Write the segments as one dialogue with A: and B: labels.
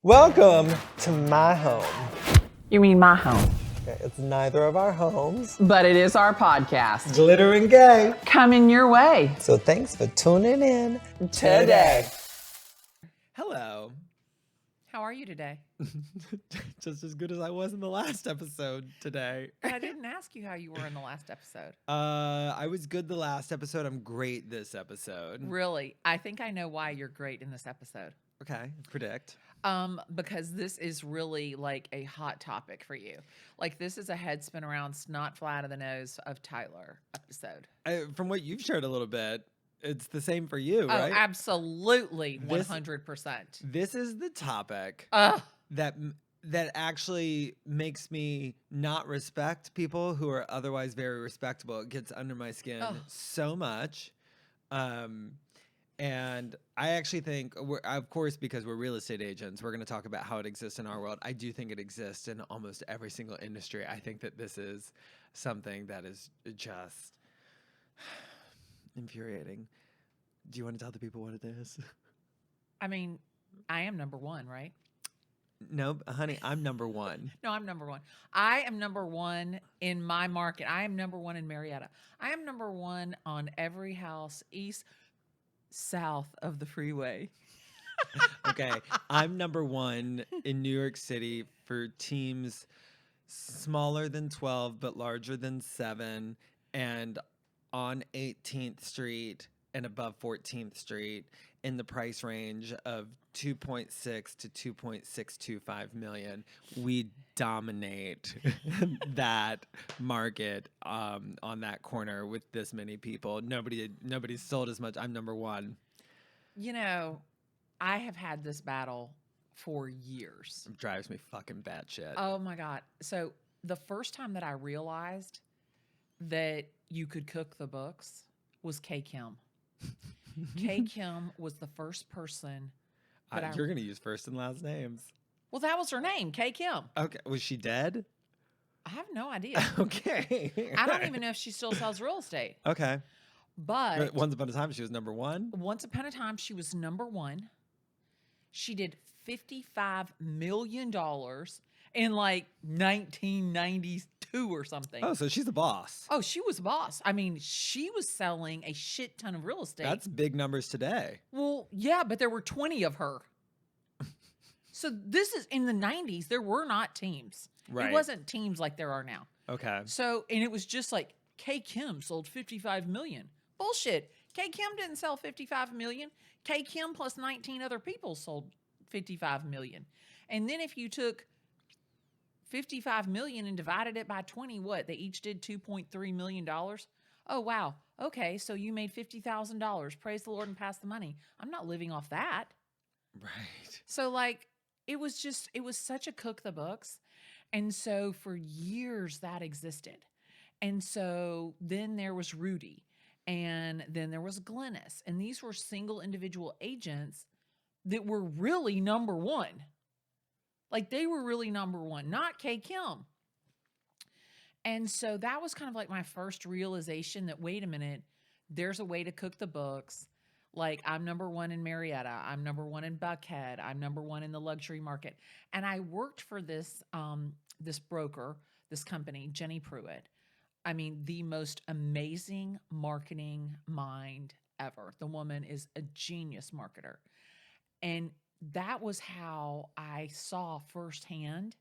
A: Welcome to my home.
B: You mean my home?
A: Okay, it's neither of our homes.
B: But it is our podcast.
A: Glitter and gay.
B: Coming your way.
A: So thanks for tuning in
B: Today.
A: Hello.
C: How are you today?
A: Just as good as I was in the last episode today.
C: But I didn't ask you how you were in the last episode.
A: I was good the last episode. I'm great this episode.
C: Really? I think I know why you're great in this episode.
A: Okay, predict.
C: Because this is really like a hot topic for you. Like this is a head spin around snot fly out of the nose of Tyler episode.
A: From what you've shared a little bit, it's the same for you,
C: Oh,
A: right?
C: absolutely, 100%.
A: This is the topic
C: Ugh.
A: that actually makes me not respect people who are otherwise very respectable. It gets under my skin so much. And I actually think, of course, because we're real estate agents, we're going to talk about how it exists in our world. I do think it exists in almost every single industry. I think that this is something that is just infuriating. Do you want to tell the people what it is?
C: I mean, I am number one, right?
A: No, honey, I'm number one.
C: No, I'm number one. I am number one in my market. I am number one in Marietta. I am number one on every house south of the freeway.
A: Okay, I'm number one in New York City for teams smaller than 12 but larger than 7 and on 18th Street and above 14th Street in the price range of 2.6 to 2.625 million. We dominate that market on that corner with this many people. Nobody's sold as much. I'm number one.
C: You know, I have had this battle for years.
A: It drives me fucking batshit.
C: Oh my God. So the first time that I realized that you could cook the books was Kay Kim. Kay Kim was the first person that
A: You're going to use first and last names.
C: Well, that was her name, Kay Kim.
A: Okay. Was she dead?
C: I have no idea.
A: Okay.
C: I don't even know if she still sells real estate.
A: Okay.
C: But
A: Once upon a time, she was number one.
C: once upon a time, she was number one. She did $55 million in like 1992 or something.
A: Oh, so she's a boss.
C: Oh, she was a boss. I mean, she was selling a shit ton of real estate.
A: That's big numbers today.
C: Well, yeah, but there were 20 of her. So this is in the 90s. There were not teams.
A: Right.
C: It wasn't teams like there are now.
A: Okay.
C: So, and it was just like Kay Kim sold 55 million. Bullshit. Kay Kim didn't sell 55 million. Kay Kim plus 19 other people sold 55 million. And then if you took 55 million and divided it by 20, what? They each did $2.3 million. Oh, wow. Okay, so you made $50,000. Praise the Lord and pass the money. I'm not living off that.
A: Right.
C: So like, it was such a cook the books. And so for years that existed. And so then there was Rudy and then there was Glennis. And these were single individual agents that were really number one. Like they were really number one, not Kay Kim. And so that was kind of like my first realization that, wait a minute, there's a way to cook the books. Like I'm number one in Marietta. I'm number one in Buckhead. I'm number one in the luxury market. And I worked for this broker, this company, Jenny Pruitt. I mean, the most amazing marketing mind ever. The woman is a genius marketer. And that was how I saw firsthand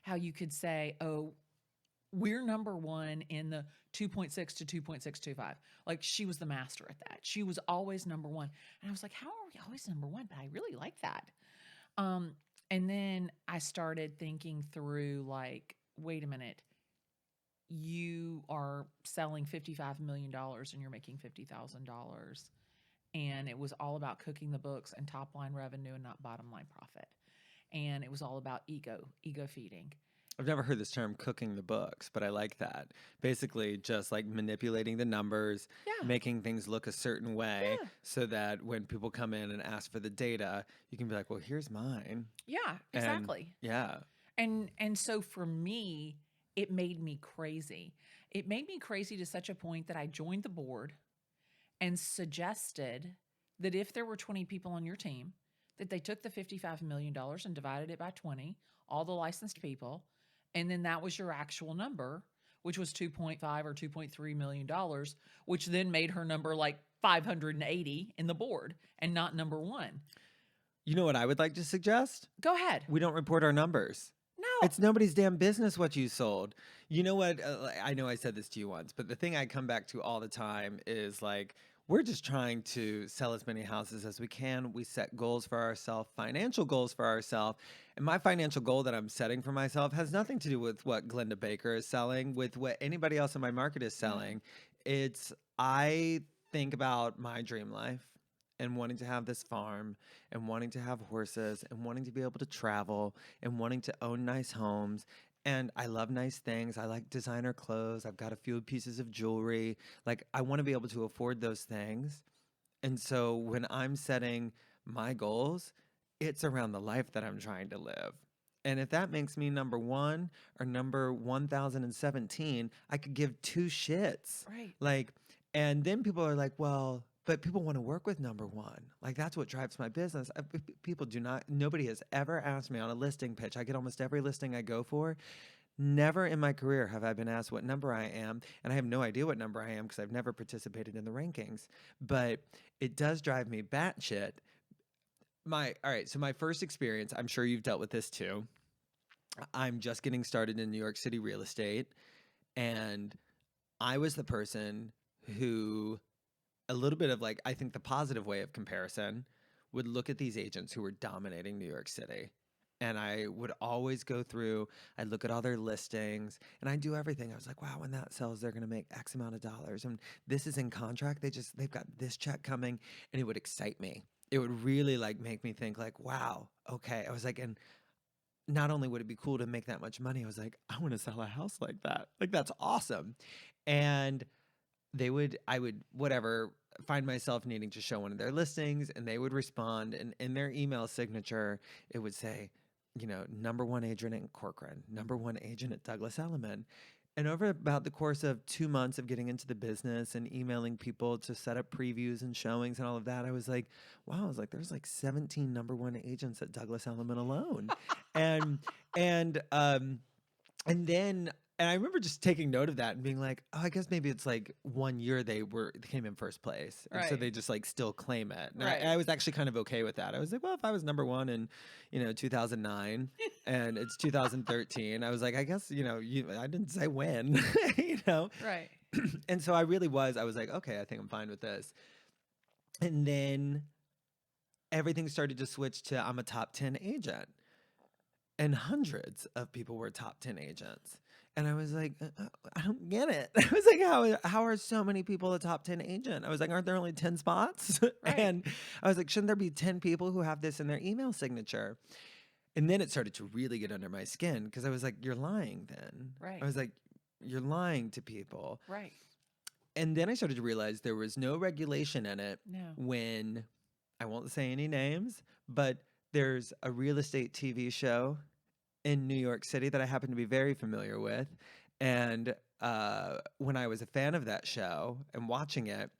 C: how you could say, oh, we're number one in the 2.6 to 2.625. Like she was the master at that. She was always number one. And I was like, how are we always number one? But I really like that. And then I started thinking through like, wait a minute, you are selling $55 million and you're making $50,000. And it was all about cooking the books and top line revenue and not bottom line profit. And it was all about ego feeding.
A: I've never heard this term cooking the books, but I like that. Basically, just like manipulating the numbers, making things look a certain way so that when people come in and ask for the data, you can be like, well, here's mine.
C: Yeah, exactly.
A: And
C: And so for me, it made me crazy. It made me crazy to such a point that I joined the board and suggested that if there were 20 people on your team, that they took the $55 million and divided it by 20, all the licensed people, and then that was your actual number, which was 2.5 or $2.3 million, which then made her number like 580 in the board and not number one.
A: You know what I would like to suggest?
C: Go ahead.
A: We don't report our numbers.
C: No.
A: It's nobody's damn business what you sold. You know what? I know I said this to you once, but the thing I come back to all the time is like, we're just trying to sell as many houses as we can. We set goals for ourselves, financial goals for ourselves. And my financial goal that I'm setting for myself has nothing to do with what Glennda Baker is selling, with what anybody else in my market is selling. It's, I think about my dream life and wanting to have this farm and wanting to have horses and wanting to be able to travel and wanting to own nice homes. And I love nice things. I like designer clothes. I've got a few pieces of jewelry. Like, I want to be able to afford those things. And so when I'm setting my goals, it's around the life that I'm trying to live. And if that makes me number one or number 1017, I could give two shits.
C: Right.
A: Like, and then people are like, well, but people want to work with number one. Like, that's what drives my business. People do not, nobody has ever asked me on a listing pitch. I get almost every listing I go for. Never in my career have I been asked what number I am. And I have no idea what number I am because I've never participated in the rankings. But it does drive me batshit. All right, so my first experience, I'm sure you've dealt with this too. I'm just getting started in New York City real estate. And I was the person who, a little bit of like, I think the positive way of comparison, would look at these agents who were dominating New York City. And I would always go through, I'd look at all their listings and I'd do everything. I was like, wow, when that sells, they're going to make X amount of dollars. And this is in contract. They've got this check coming, and it would excite me. It would really like make me think like, wow, okay. I was like, and not only would it be cool to make that much money, I was like, I want to sell a house like that. Like, that's awesome. And I would, whatever, find myself needing to show one of their listings, and they would respond. And in their email signature, it would say, you know, number one agent at Corcoran, number one agent at Douglas Elliman. And over about the course of 2 months of getting into the business and emailing people to set up previews and showings and all of that, I was like, wow, I was like, there's like 17 number one agents at Douglas Elliman alone. and, and then, and I remember just taking note of that and being like, oh, I guess maybe it's like 1 year they came in first place. And so
C: Right.
A: they just like still claim it. And
C: Right.
A: I was actually kind of okay with that. I was like, well, if I was number one in, 2009 and it's 2013, I was like, I guess, I didn't say when,
C: Right.
A: And so I was like, okay, I think I'm fine with this. And then everything started to switch to I'm a top 10 agent. And hundreds of people were top 10 agents. And I was like, I don't get it. I was like, how are so many people a top 10 agent? I was like, aren't there only 10 spots?
C: Right.
A: And I was like, shouldn't there be 10 people who have this in their email signature? And then it started to really get under my skin because I was like, you're lying then.
C: Right.
A: I was like, you're lying to people.
C: Right.
A: And then I started to realize there was no regulation in it
C: No.
A: when, I won't say any names, but there's a real estate TV show in New York City that I happen to be very familiar with. And when I was a fan of that show and watching it,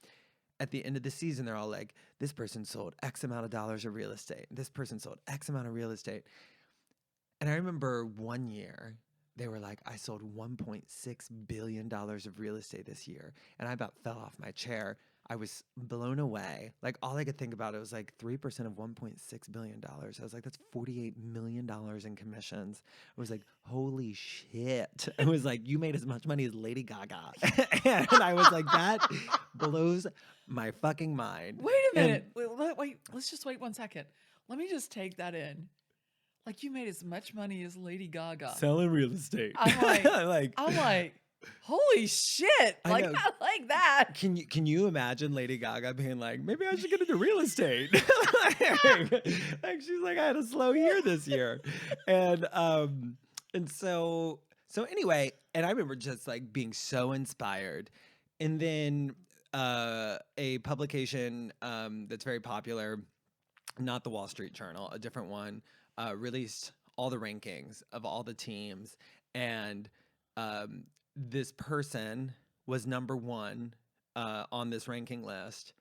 A: at the end of the season, they're all like, this person sold X amount of dollars of real estate. This person sold X amount of real estate. And I remember one year, they were like, I sold $1.6 billion of real estate this year. And I about fell off my chair. I was blown away. Like, all I could think about, it was like 3% of $1.6 billion. I was like, that's $48 million in commissions. I was like, holy shit. I was like, you made as much money as Lady Gaga. And I was like, that blows my fucking mind.
C: Wait a minute. Wait. Let's just wait 1 second. Let me just take that in. Like, you made as much money as Lady Gaga.
A: Selling real estate.
C: I'm like, holy shit.
A: I
C: Like,
A: know.
C: I like that.
A: Can you imagine Lady Gaga being like, maybe I should get into real estate? like she's like, I had a slow year this year. And so anyway, and I remember just like being so inspired. And then a publication that's very popular, not the Wall Street Journal, a different one, released all the rankings of all the teams. And this person was number one on this ranking list.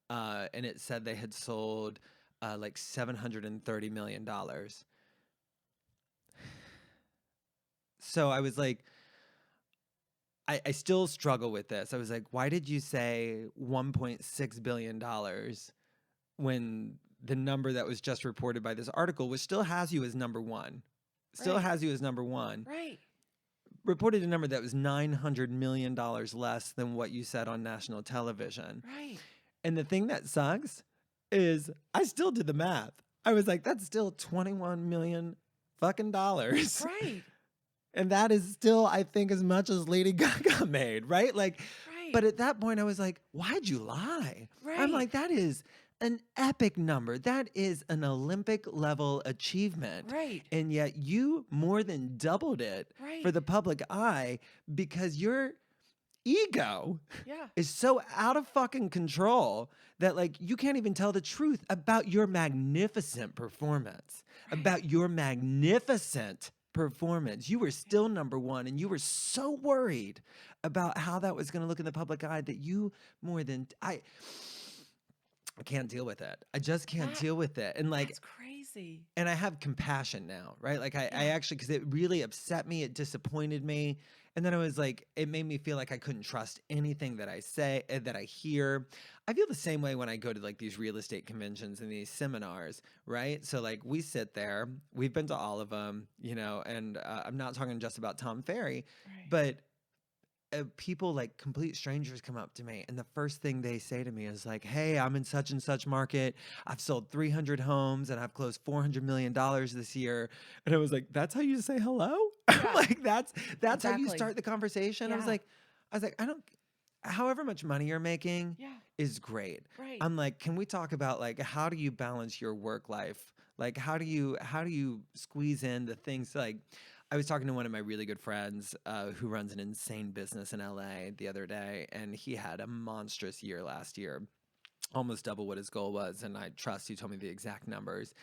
A: And it said they had sold like $730 million. So I was like, I still struggle with this. I was like, why did you say $1.6 billion when the number that was just reported by this article, which still has you as number one, still
C: Right.
A: has you as number one,
C: Right.
A: reported a number that was $900 million less than what you said on national television.
C: Right.
A: And the thing that sucks is I still did the math. I was like, that's still 21 million fucking dollars.
C: Right.
A: And that is still, I think, as much as Lady Gaga made, right? Like,
C: Right.
A: but at that point, I was like, why'd you lie? I'm
C: Right.
A: like, that is an epic number. That is an Olympic level achievement.
C: Right.
A: And yet you more than doubled it for
C: Right.
A: the public eye because your ego
C: Yeah.
A: is so out of fucking control that like you can't even tell the truth about your magnificent performance,
C: Right.
A: about your magnificent performance. You were still number one and you were so worried about how that was going to look in the public eye that you more than I can't deal with it. I just can't
C: That-
A: deal with it. And like
C: That's crazy.
A: and I have compassion now, right? Like I
C: Yeah.
A: actually, because it really upset me, it disappointed me. And then I was like, it made me feel like I couldn't trust anything that I say, that I hear. I feel the same way when I go to like these real estate conventions and these seminars, right? So like we sit there, we've been to all of them, you know, and I'm not talking just about Tom Ferry,
C: Right.
A: but people like complete strangers come up to me and the first thing they say to me is like, hey, I'm in such and such market, I've sold 300 homes and I've closed $400 million this year. And I was like, that's how you say hello?
C: Yeah.
A: Like that's how you
C: Exactly.
A: start the conversation. I was
C: Yeah.
A: like, I don't, however much money you're making
C: Yeah.
A: is great.
C: Right.
A: I'm like, can we talk about like how do you balance your work life? Like how do you squeeze in the things like I was talking to one of my really good friends who runs an insane business in LA the other day, and he had a monstrous year last year, almost double what his goal was. And I trust he told me the exact numbers.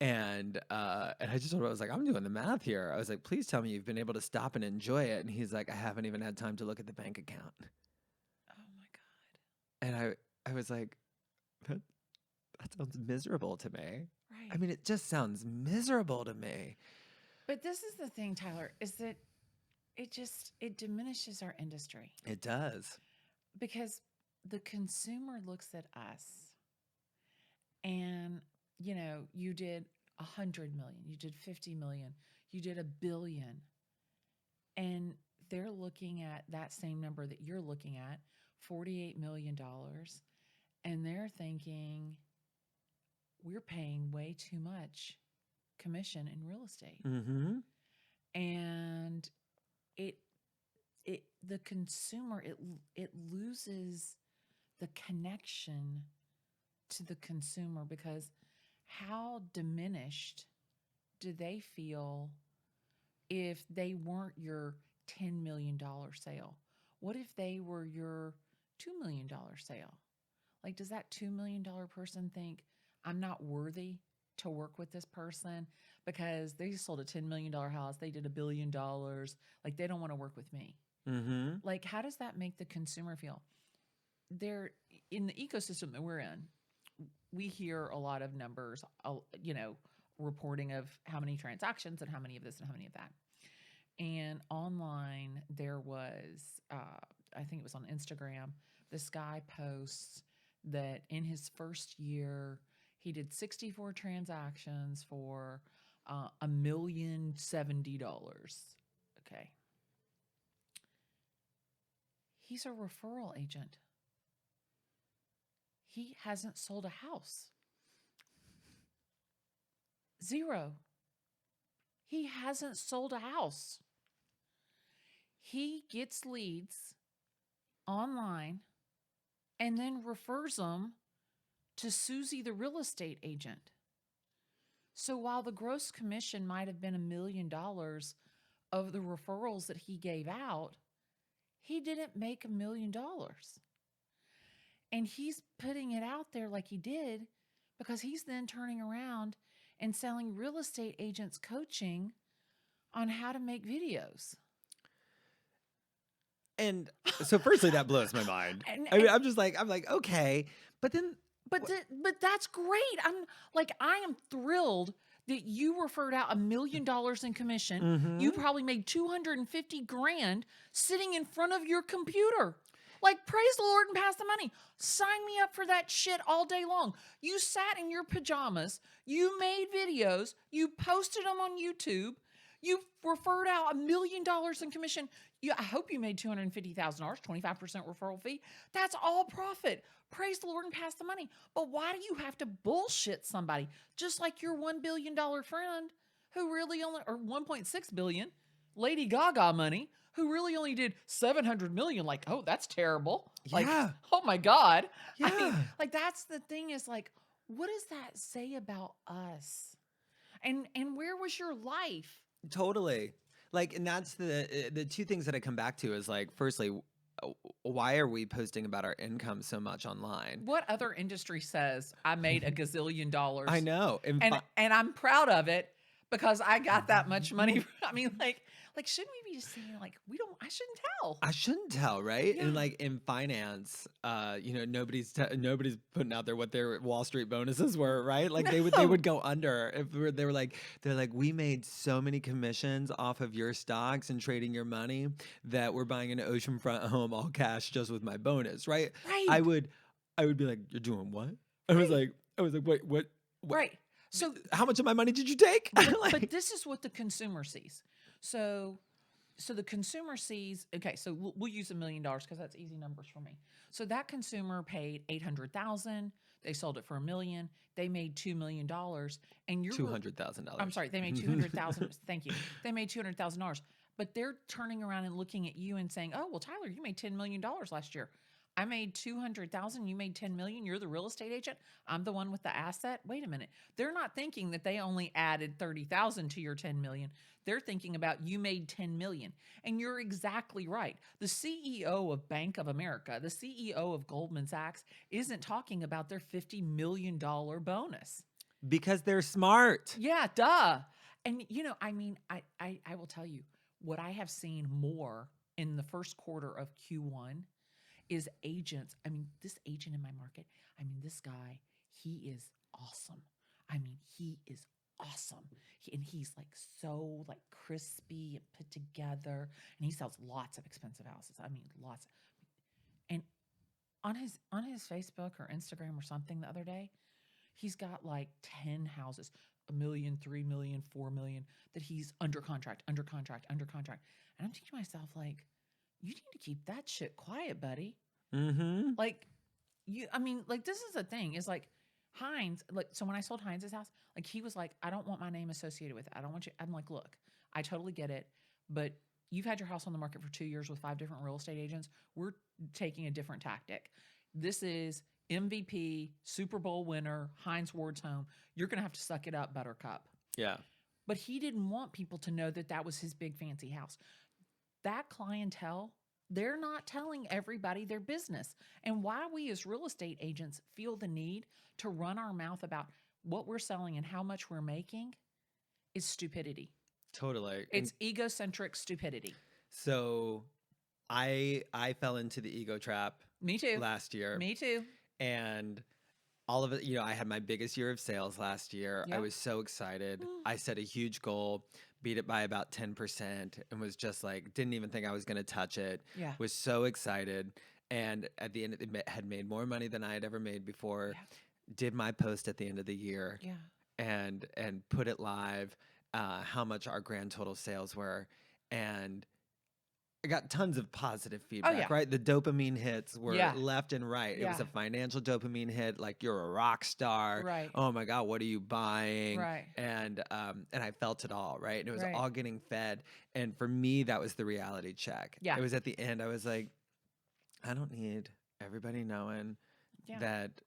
A: And I just told him, I was like, I'm doing the math here. I was like, please tell me you've been able to stop and enjoy it. And he's like, I haven't even had time to look at the bank account.
C: Oh my God.
A: And I was like, that sounds miserable to me.
C: Right.
A: I mean, it just sounds miserable to me.
C: But this is the thing, Tyler, is that it diminishes our industry
A: It does.
C: because the consumer looks at us and, you know, you did 100 million, you did 50 million, you did $1 billion. And they're looking at that same number that you're looking at, $48 million. And they're thinking, we're paying way too much commission in real estate.
A: Mm-hmm.
C: And the consumer, it loses the connection to the consumer because how diminished do they feel if they weren't your $10 million sale? What if they were your $2 million sale? Like, does that $2 million person think I'm not worthy to work with this person because they sold a $10 million house, they did $1 billion, like they don't want to work with me?
A: Mm-hmm.
C: Like, how does that make the consumer feel? They're in the ecosystem that we're in. We hear a lot of numbers, you know, reporting of how many transactions and how many of this and how many of that. And online, there was, I think it was on Instagram, this guy posts that in his first year, he did 64 transactions for $1,070,000. Okay. He's a referral agent. He hasn't sold a house. 0. He hasn't sold a house. He gets leads online and then refers them to Susie, the real estate agent. So while the gross commission might have been $1 million of the referrals that he gave out, he didn't make $1 million. And he's putting it out there like he did because he's then turning around and selling real estate agents coaching on how to make videos.
A: And so firstly, that blows my mind.
C: And-
A: I mean,
C: and-
A: I'm like, okay. But then
C: but that's great. I am thrilled that you referred out $1 million in commission. You probably made 250 grand sitting in front of your computer. Like, praise the Lord and pass the money. Sign me up for that shit all day long. You sat in your pajamas. You made videos. You posted them on YouTube. You referred out $1 million in commission. I hope you made $250,000, 25% referral fee. That's all profit. Praise the Lord and pass the money. But why do you have to bullshit somebody? Just like your $1 billion friend who really only, or 1.6 billion, Lady Gaga money, who really only did 700 million. Like, oh, that's terrible. Like,
A: Yeah.
C: oh my God. I mean,
A: Yeah.
C: like, that's the thing is like, what does that say about us? And where was your life?
A: Totally. Like, and that's the two things that I come back to is like, firstly, why are we posting about our income so much online?
C: What other industry says I made a gazillion dollars?
A: I know.
C: And I'm proud of it because I got that much money. I mean, like shouldn't we be just saying like I shouldn't tell.
A: I shouldn't tell, right?
C: Yeah.
A: And like in finance, nobody's putting out there what their Wall Street bonuses were, right? Like they
C: No.
A: would go under if they're like we made so many commissions off of your stocks and trading your money that we're buying an oceanfront home all cash just with my bonus, right?
C: Right.
A: I would be like, you're doing what? I was like, wait, what?
C: Right. So
A: How much of my money did you take?
C: but this is what the consumer sees. So the consumer sees, okay, so we'll use $1 million because that's easy numbers for me. So that consumer paid $800,000. They sold it for $1 million. They made $2 million. And you're
A: $200,000.
C: I'm sorry, they made $200,000. Thank you. They made $200,000. But they're turning around and looking at you and saying, "Oh, well, Tyler, you made $10 million last year. I made 200,000, you made 10 million, you're the real estate agent, I'm the one with the asset." Wait a minute. They're not thinking that they only added 30,000 to your 10 million. They're thinking about you made 10 million. And you're exactly right. The CEO of Bank of America, the CEO of Goldman Sachs isn't talking about their $50 million bonus.
A: Because they're smart.
C: Yeah, duh. And I will tell you what I have seen more in the first quarter of Q1 is agents. I mean, this agent in my market, this guy, he is awesome. He is awesome. He's like so like crispy and put together, and he sells lots of expensive houses. Lots. And on his Facebook or Instagram or something the other day, he's got like 10 houses, 1 million, 3 million, 4 million that he's under contract. And I'm thinking to myself, like, you need to keep that shit quiet, buddy.
A: Mm-hmm.
C: Like, this is the thing is like Heinz, like, so when I sold Heinz's house, like, he was like, "I don't want my name associated with it. I don't want you." I'm like, "Look, I totally get it, but you've had your house on the market for 2 years with 5 different real estate agents. We're taking a different tactic. This is MVP, Super Bowl winner, Heinz Ward's home. You're going to have to suck it up, Buttercup."
A: Yeah.
C: But he didn't want people to know that that was his big fancy house. That clientele, they're not telling everybody their business. And why we as real estate agents feel the need to run our mouth about what we're selling and how much we're making is stupidity.
A: Totally.
C: It's egocentric stupidity.
A: So I fell into the ego trap.
C: Me too.
A: Last year.
C: Me too.
A: And all of it, I had my biggest year of sales last year.
C: Yeah.
A: I was so excited. I set a huge goal, beat it by about 10%, and was just like, didn't even think I was going to touch it.
C: Yeah.
A: Was so excited. And at the end, it had made more money than I had ever made before.
C: Yeah.
A: Did my post at the end of the year.
C: Yeah.
A: And put it live, how much our grand total sales were. And I got tons of positive feedback,
C: yeah.
A: right? The dopamine hits were
C: Yeah.
A: left and right. It was
C: Yeah.
A: a financial dopamine hit, like you're a rock star.
C: Right.
A: Oh my God, what are you buying?
C: Right.
A: And I felt it all, right? And it was
C: Right.
A: all getting fed. And for me, that was the reality check.
C: Yeah.
A: It was at the end, I was like, I don't need everybody knowing
C: Yeah.
A: that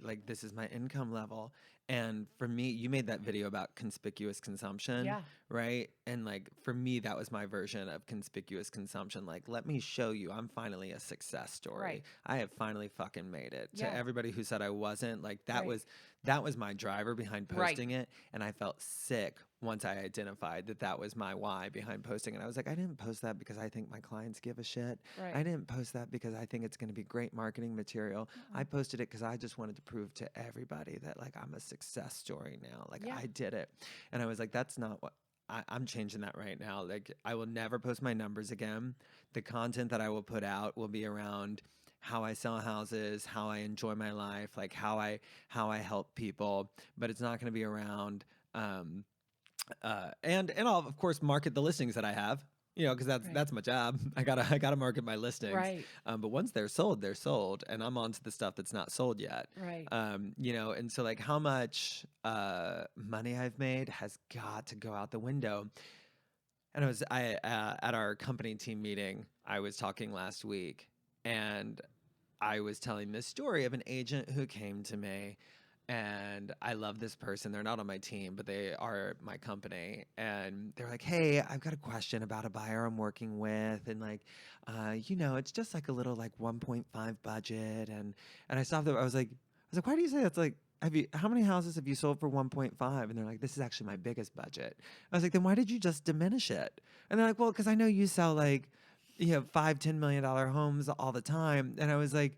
A: like this is my income level. And for me, you made that video about conspicuous consumption,
C: Yeah.
A: right? And like for me, that was my version of conspicuous consumption. Like, let me show you, I'm finally a success story.
C: Right.
A: I have finally fucking made it.
C: Yeah.
A: To everybody who said I wasn't, like that
C: Right.
A: was that was my driver behind
C: Right.
A: posting it. And I felt sick once I identified that that was my why behind posting it. I was like, I didn't post that because I think my clients give a shit.
C: Right.
A: I didn't post that because I think it's going to be great marketing material. I posted it because I just wanted to prove to everybody that like I'm a success story now. Like
C: Yeah.
A: I did it. And I was like, that's not what I'm changing that right now. Like I will never post my numbers again. The content that I will put out will be around how I sell houses, how I enjoy my life, like how I help people, but it's not going to be around um, and I'll of course market the listings that I have, because
C: Right.
A: that's my job. I gotta market my listings.
C: Right.
A: But once they're sold, and I'm on to the stuff that's not sold yet.
C: Right.
A: And so like how much money I've made has got to go out the window. And I at our company team meeting, I was talking last week, and I was telling this story of an agent who came to me, and I love this person. They're not on my team, but they are my company. And they're like, "Hey, I've got a question about a buyer I'm working with, and like, it's just like a little like 1.5 budget." And I stopped there. I was like, "Why do you say that's like?" How many houses have you sold for 1.5? And they're like, this is actually my biggest budget. I was like, then why did you just diminish it? And they're like, well, because I know you sell like, $5-10 million homes all the time. And I was like,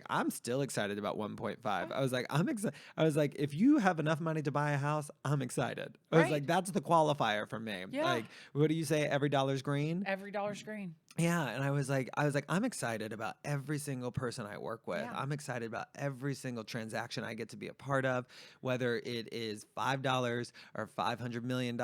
A: I'm still excited about 1.5. I was like, I'm excited. I was like, if you have enough money to buy a house, I'm excited. I was
C: Right.
A: like, that's the qualifier for me.
C: Yeah.
A: Like, what do you say? Every dollar's green.
C: Every dollar's green.
A: Yeah, and I was like, I'm excited about every single person I work with.
C: Yeah.
A: I'm excited about every single transaction I get to be a part of, whether it is $5 or $500 million.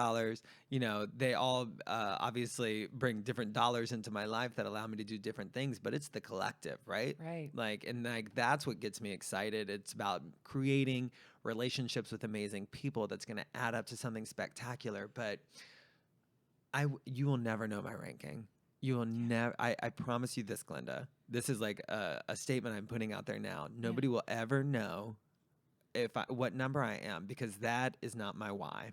A: They all obviously bring different dollars into my life that allow me to do different things, but it's the collective, right?
C: Right.
A: Like that's what gets me excited. It's about creating relationships with amazing people that's going to add up to something spectacular. But you will never know my ranking. You will never. I promise you this, Glenda. This is like a statement I'm putting out there now. Nobody will ever know what number I am, because that is not my why.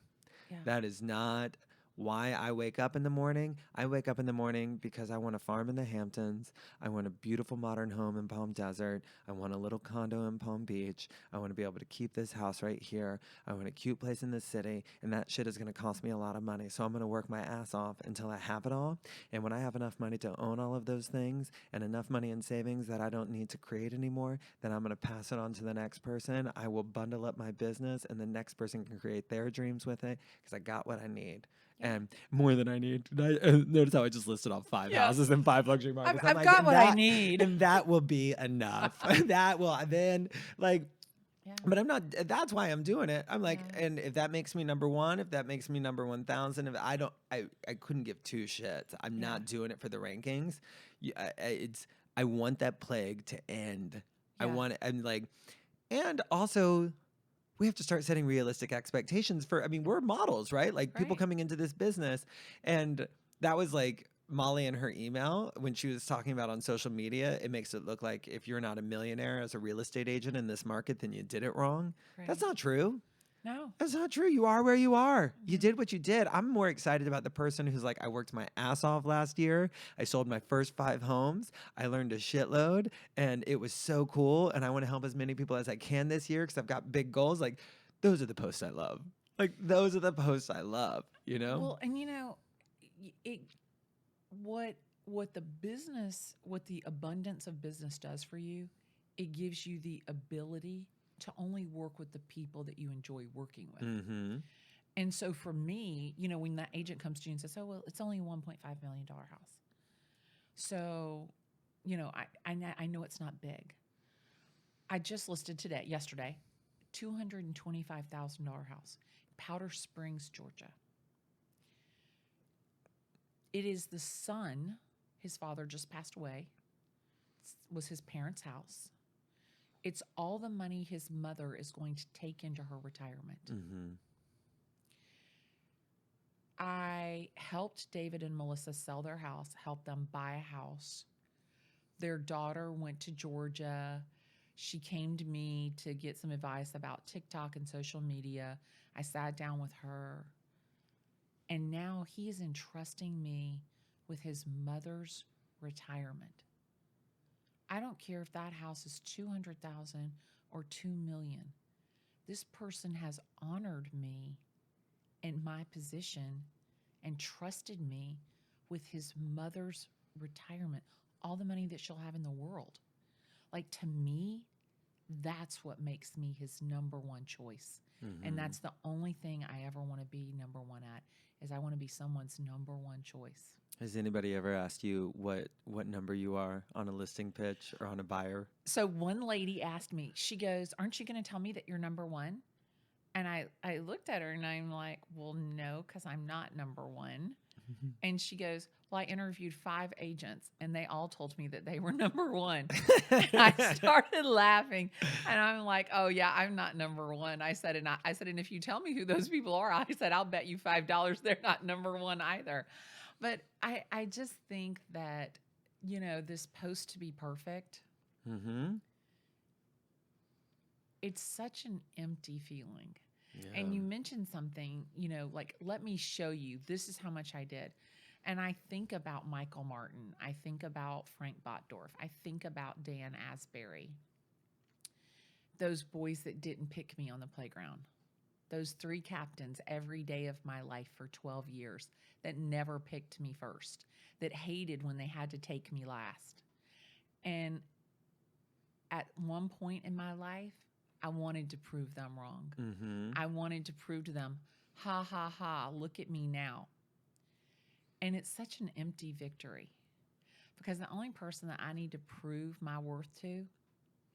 C: Yeah.
A: That is not why I wake up in the morning. I wake up in the morning because I want a farm in the Hamptons. I want a beautiful modern home in Palm Desert. I want a little condo in Palm Beach. I want to be able to keep this house right here. I want a cute place in the city, and that shit is going to cost me a lot of money. So I'm going to work my ass off until I have it all. And when I have enough money to own all of those things and enough money in savings that I don't need to create anymore, then I'm going to pass it on to the next person. I will bundle up my business, and the next person can create their dreams with it, because I got what I need. And more than I need. Notice how I just listed off 5
C: Yeah.
A: houses and 5 luxury markets.
C: I've
A: I'm
C: got
A: and
C: what I
A: that-
C: need.
A: and that will be enough. That will then like.
C: Yeah.
A: But I'm not. That's why I'm doing it. I'm like,
C: Yeah.
A: and if that makes me number one, if that makes me number 1,000, if I don't, I couldn't give two shits. I'm not doing it for the rankings. I want that plague to end. I
C: Yeah.
A: want it. I'm like, and also, we have to start setting realistic expectations we're models, right? Like people
C: Right.
A: coming into this business. And that was like Molly in her email when she was talking about on social media, it makes it look like if you're not a millionaire as a real estate agent in this market, then you did it wrong. That's
C: Right.
A: not true.
C: No.
A: That's not true. You are where you are. You did what you did. I'm more excited about the person who's like, I worked my ass off last year. I sold my first 5 homes. I learned a shitload, and it was so cool. And I want to help as many people as I can this year because I've got big goals. Like, those are the posts I love. Like, those are the posts I love,
C: Well, and it what the abundance of business does for you, it gives you the ability to only work with the people that you enjoy working with.
A: Mm-hmm.
C: And so for me, when that agent comes to you and says, "Oh, well, it's only a $1.5 million house," so I know it's not big. I just listed yesterday, $225,000 house, Powder Springs, Georgia. It is the son. His father just passed away. Was his parents' house. It's all the money his mother is going to take into her retirement.
A: Mm-hmm.
C: I helped David and Melissa sell their house, helped them buy a house. Their daughter went to Georgia. She came to me to get some advice about TikTok and social media. I sat down with her. And now he is entrusting me with his mother's retirement. I don't care if that house is $200,000 or $2 million. this person has honored me in my position and trusted me with his mother's retirement, all the money that she'll have in the world. Like, to me, that's what makes me his number one choice. And that's the only thing I ever want to be number one at, is I want to be someone's number one choice.
A: Has anybody ever asked you what number you are on a listing pitch or on a buyer?
C: So one lady asked me, she goes, "Aren't you going to tell me that you're number one?" And I looked at her and I'm like, "Well, no, because I'm not number one." And she goes, "Well, I interviewed 5 agents and they all told me that they were number one." And I started laughing and I'm like, "Oh yeah, I'm not number one." I said, and if you tell me who those people are, I said, "I'll bet you $5 they're not number one either." But I just think that, this post to be perfect, it's such an empty feeling.
A: Yeah.
C: And you mentioned something, like, let me show you, this is how much I did. And I think about Michael Martin. I think about Frank Botdorf. I think about Dan Asbury. Those boys that didn't pick me on the playground. Those 3 captains every day of my life for 12 years that never picked me first, that hated when they had to take me last. And at one point in my life, I wanted to prove them wrong. I wanted to prove to them, ha, ha, ha, look at me now. And it's such an empty victory, because the only person that I need to prove my worth to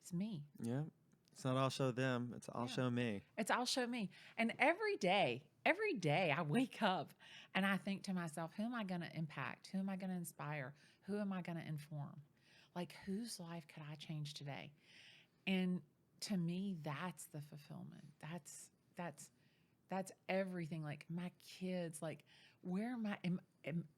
C: is me.
A: Yeah. It's not all show them. It's all show me.
C: It's all show me. And every day I wake up and I think to myself, who am I going to impact? Who am I going to inspire? Who am I going to inform? Like, whose life could I change today? And to me, that's the fulfillment. That's everything. Like, my kids, like,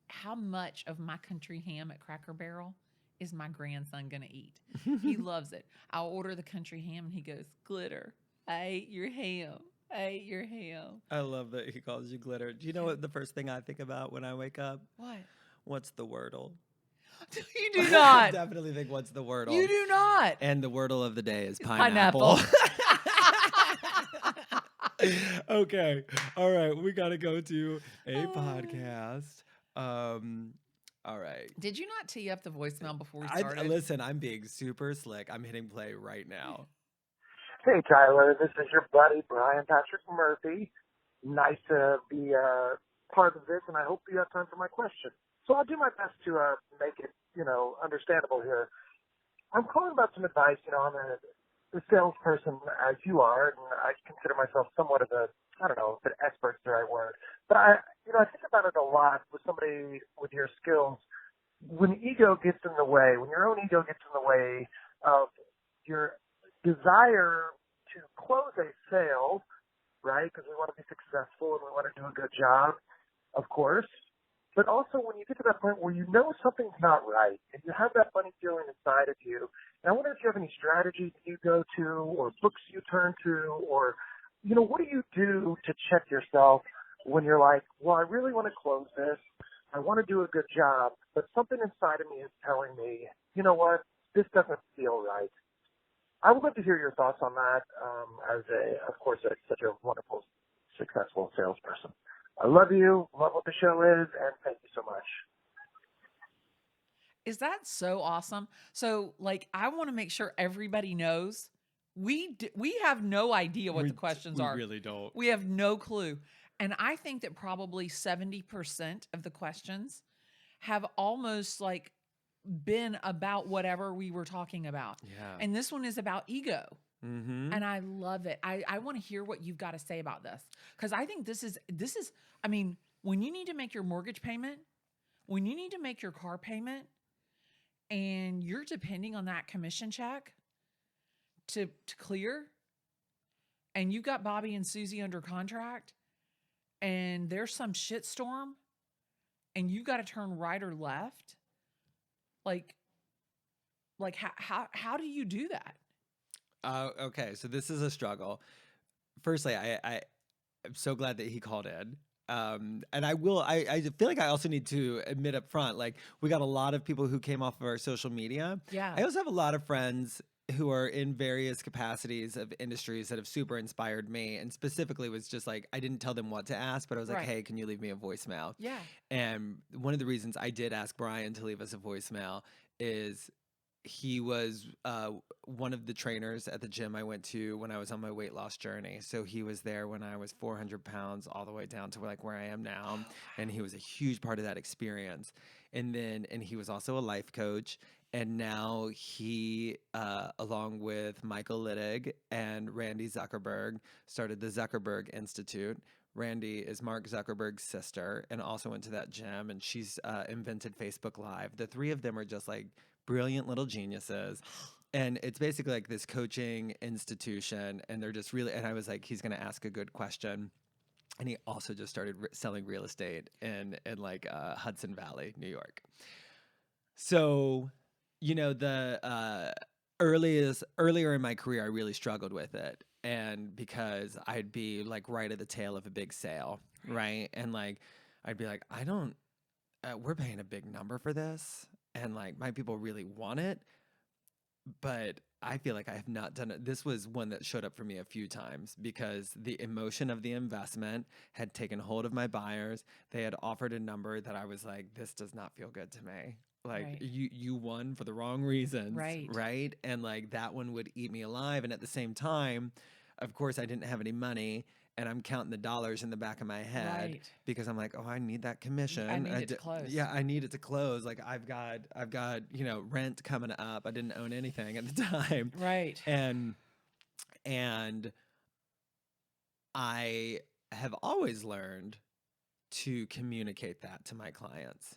C: how much of my country ham at Cracker Barrel is my grandson going to eat? He loves it. I'll order the country ham and he goes, "Glitter, I ate your ham. I ate your ham."
A: I love that he calls you Glitter. Do you know what the first thing I think about when I wake up?
C: What?
A: What's the Wordle?
C: You do not.
A: I definitely think what's the Wordle.
C: You do not.
A: And the Wordle of the day is pineapple. Okay. All right. We got to go to a podcast. All right.
C: Did you not tee up the voicemail before we started?
A: Listen, I'm being super slick. I'm hitting play right now.
D: Hey, Tyler. This is your buddy, Brian Patrick Murphy. Nice to be part of this, and I hope you have time for my question. So I'll do my best to make it, understandable here. I'm calling about some advice. I'm a salesperson, as you are, and I consider myself somewhat of a, I don't know if an expert's the right word. But I think about it a lot with somebody with your skills. When ego gets in the way, when your own ego gets in the way of your desire to close a sale, right? Because we want to be successful and we want to do a good job, of course. But also when you get to that point where you know something's not right and you have that funny feeling inside of you, and I wonder if you have any strategies you go to or books you turn to, or, what do you do to check yourself when you're like, well, I really want to close this. I want to do a good job, but something inside of me is telling me, you know what, this doesn't feel right. I would love to hear your thoughts on that of course, such a wonderful, successful salesperson. I love you, love what the show is, and thank you so much.
C: Is that so awesome? So, like, I want to make sure everybody knows we have no idea what the questions are.
A: We really don't.
C: We have no clue. And I think that probably 70% of the questions have almost like been about whatever we were talking about.
A: Yeah.
C: And this one is about ego.
A: Mm-hmm.
C: And I love it. I want to hear what you've got to say about this. Because I think this is, I mean, when you need to make your mortgage payment, when you need to make your car payment, and you're depending on that commission check to clear, and you got Bobby and Susie under contract, and there's some shitstorm, and you got to turn right or left, like how do you do that?
A: Okay, so this is a struggle. Firstly, I'm so glad that he called in. And I feel like I also need to admit up front, like, we got a lot of people who came off of our social media.
C: Yeah.
A: I also have a lot of friends who are in various capacities of industries that have super inspired me, and specifically was just like I didn't tell them what to ask, but I was like,
C: Right.
A: hey, can you leave me a voicemail?
C: Yeah.
A: And one of the reasons I did ask Brian to leave us a voicemail is he was one of the trainers at the gym I went to when I was on my weight loss journey. So he was there when I was 400 pounds all the way down to like where I am now. And he was a huge part of that experience. And he was also a life coach. And now he, along with Michael Littig and Randy Zuckerberg, started the Zuckerberg Institute. Randy is Mark Zuckerberg's sister and also went to that gym, and she's invented Facebook Live. The three of them are just like brilliant little geniuses. And it's basically like this coaching institution, and they're just really, and I was like, he's going to ask a good question. And he also just started selling real estate in like Hudson Valley, New York. So, the earlier in my career, I really struggled with it. And because I'd be like right at the tail of a big sale, right? And like, I'd be like, I don't, we're paying a big number for this. And like, my people really want it. But I feel like I have not done it. This was one that showed up for me a few times because the emotion of the investment had taken hold of my buyers. They had offered a number that I was like, this does not feel good to me. Like
C: Right.
A: you won for the wrong reasons,
C: Right.
A: right? And like that one would eat me alive. And at the same time, of course, I didn't have any money, and I'm counting the dollars in the back of my head
C: Right.
A: because I'm like, oh, I need that commission.
C: I need it to close.
A: Yeah, I need it to close. Like I've got rent coming up. I didn't own anything at the time,
C: Right.
A: and I have always learned to communicate that to my clients.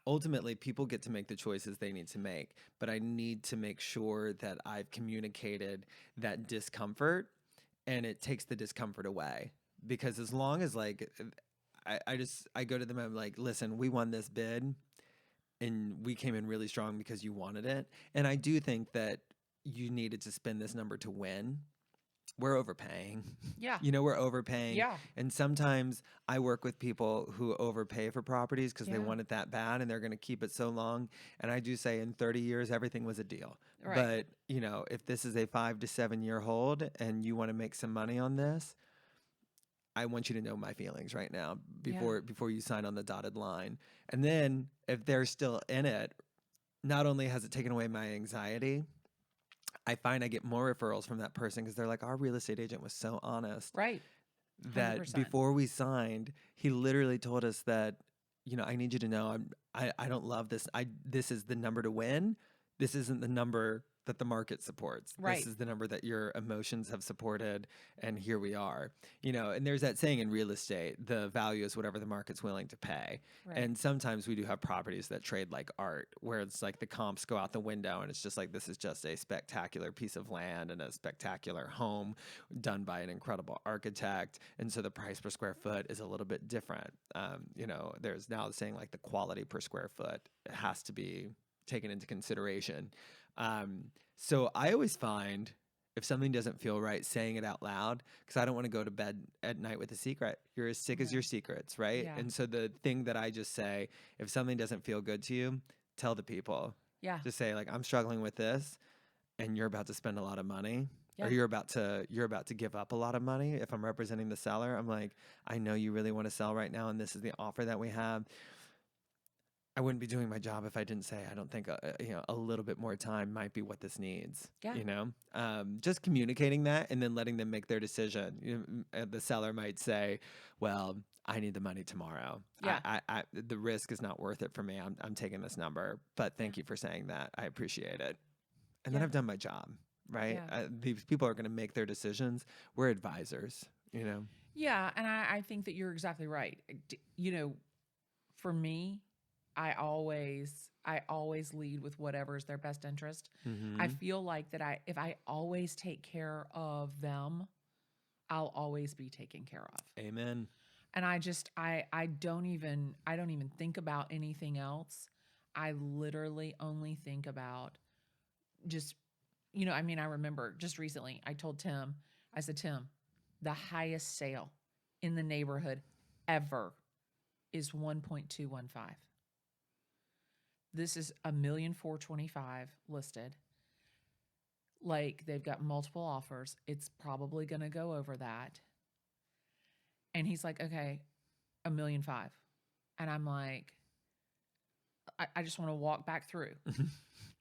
A: Ultimately, people get to make the choices they need to make, but I need to make sure that I've communicated that discomfort and it takes the discomfort away. Because as long as like I go to them, I'm like, listen, we won this bid and we came in really strong because you wanted it. And I do think that you needed to spend this number to win. We're overpaying.
C: Yeah.
A: We're overpaying.
C: Yeah.
A: And sometimes I work with people who overpay for properties because they
C: Yeah.
A: want it that bad and they're going to keep it so long. And I do say in 30 years, everything was a deal.
C: Right.
A: But, if this is a 5 to 7 year hold and you want to make some money on this, I want you to know my feelings right now before you sign on the dotted line. And then if they're still in it, not only has it taken away my anxiety, I find I get more referrals from that person because they're like, our real estate agent was so honest
C: Right.
A: that
C: 100%.
A: before we signed, he literally told us that, I need you to know I don't love this. This is the number to win. This isn't the number that the market supports.
C: Right.
A: This is the number that your emotions have supported, and here we are. And there's that saying in real estate, the value is whatever the market's willing to pay.
C: Right.
A: And sometimes we do have properties that trade like art, where it's like the comps go out the window and it's just like, this is just a spectacular piece of land and a spectacular home done by an incredible architect. And so the price per square foot is a little bit different. There's now saying like the quality per square foot has to be taken into consideration. So I always find if something doesn't feel right, saying it out loud, because I don't want to go to bed at night with a secret. You're as sick as your secrets, right?
C: Yeah.
A: And so the thing that I just say, if something doesn't feel good to you, tell the people.
C: Yeah.
A: Just say like, I'm struggling with this, and you're about to spend a lot of money.
C: Yeah.
A: Or you're about to give up a lot of money. If I'm representing the seller, I'm like, I know you really want to sell right now, and this is the offer that we have. I wouldn't be doing my job if I didn't say I don't think a little bit more time might be what this needs.
C: Yeah.
A: Just communicating that and then letting them make their decision. The seller might say, "Well, I need the money tomorrow.
C: Yeah.
A: The risk is not worth it for me. I'm taking this number, but thank you for saying that. I appreciate it." And then
C: Yeah.
A: I've done my job, right?
C: Yeah.
A: These people are going to make their decisions. We're advisors.
C: Yeah, and I think that you're exactly right. For me, I always lead with whatever is their best interest. I
A: Mhm.
C: feel like that if I always take care of them, I'll always be taken care of.
A: Amen.
C: And I don't even think about anything else. I literally only think about just I remember just recently I told Tim, I said, Tim, the highest sale in the neighborhood ever is 1.215. This is $1,425,000 listed. Like, they've got multiple offers. It's probably going to go over that. And he's like, okay, $1.5 million. And I'm like, I just want to walk back through.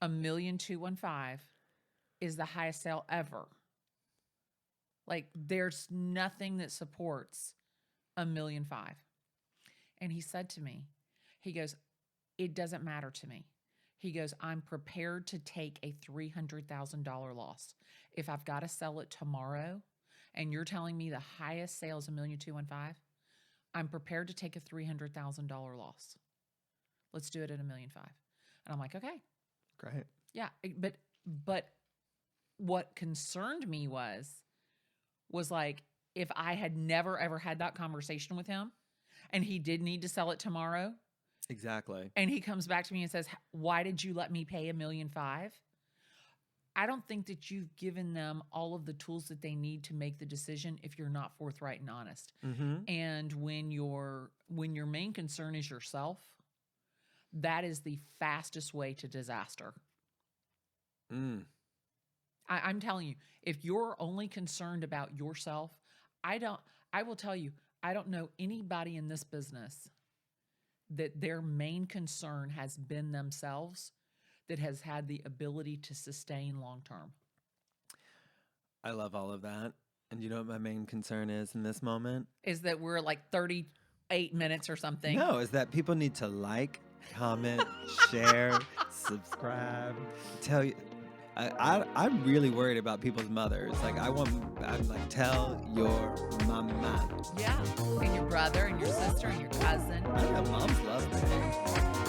C: $1,215,000 is the highest sale ever. Like, there's nothing that supports $1.5 million. And he said to me, he goes, it doesn't matter to me. He goes, I'm prepared to take a $300,000 loss. If I've got to sell it tomorrow and you're telling me the highest sale is $1,215,000, I'm prepared to take a $300,000 loss. Let's do it at $1.5 million. And I'm like, okay.
A: Great.
C: Yeah. But what concerned me was like, if I had never, ever had that conversation with him and he did need to sell it tomorrow.
A: Exactly.
C: And he comes back to me and says, why did you let me pay $1.5 million? I don't think that you've given them all of the tools that they need to make the decision if you're not forthright and honest. And when your main concern is yourself, that is the fastest way to disaster. I'm telling you, if you're only concerned about yourself, I will tell you, I don't know anybody in this business that their main concern has been themselves that has had the ability to sustain long term.
A: I love all of that. And you know what my main concern is in this moment?
C: Is that we're like 38 minutes or something.
A: No, is that people need to like, comment, share, subscribe. Tell you, I'm really worried about people's mothers. Like I'm like, tell your mama.
C: Yeah, and your brother and your sister and your cousin.
A: I know moms love me.